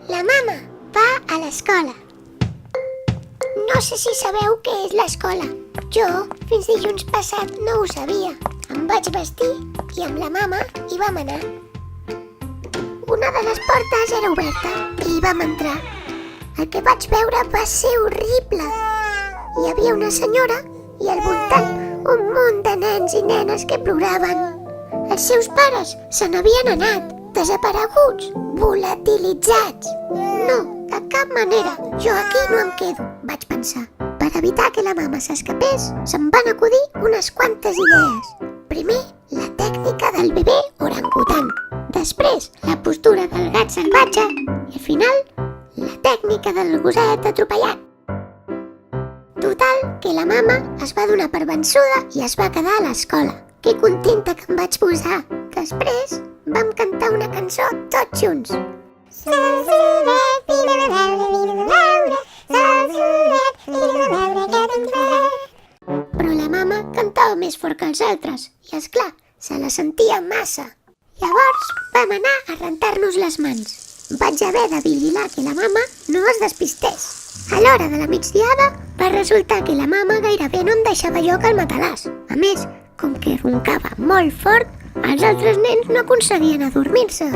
La mama va a l'escola. No sé si sabeu què és l'escola. Jo, fins dilluns passat, no ho sabia. Em vaig vestir i amb la mama hi vam anar. Una de les portes era oberta i hi vam entrar. El que vaig veure va ser horrible. Hi havia una senyora i al voltant un munt de nens i nenes que ploraven. Els seus pares se n'havien anat, desapareguts, volatilitzats. No, de cap manera, jo aquí no em quedo, vaig pensar. Per evitar que la mama s'escapés, se'm van acudir unes quantes idees. Primer, la tècnica del bebè orangutan. Després, la postura del gat salvatge. I al final, la tècnica del gosset atropellat. Total, que la mama es va donar per vençuda i es va quedar a l'escola. Que contenta que em vaig posar. Després vam cantar una cançó tots junts. Sols un gat, vine a veure, sols un gat, vine a veure aquest infern. Però la mama cantava més fort que els altres i, esclar, se la sentia massa. Llavors vam anar a rentar-nos les mans. Vaig haver de vigilar que la mama no es despistés. A l'hora de la migdiada va resultar que la mama gairebé no em deixava lloc al matalàs. A més, com que roncava molt fort, els altres nens no aconseguien adormir-se.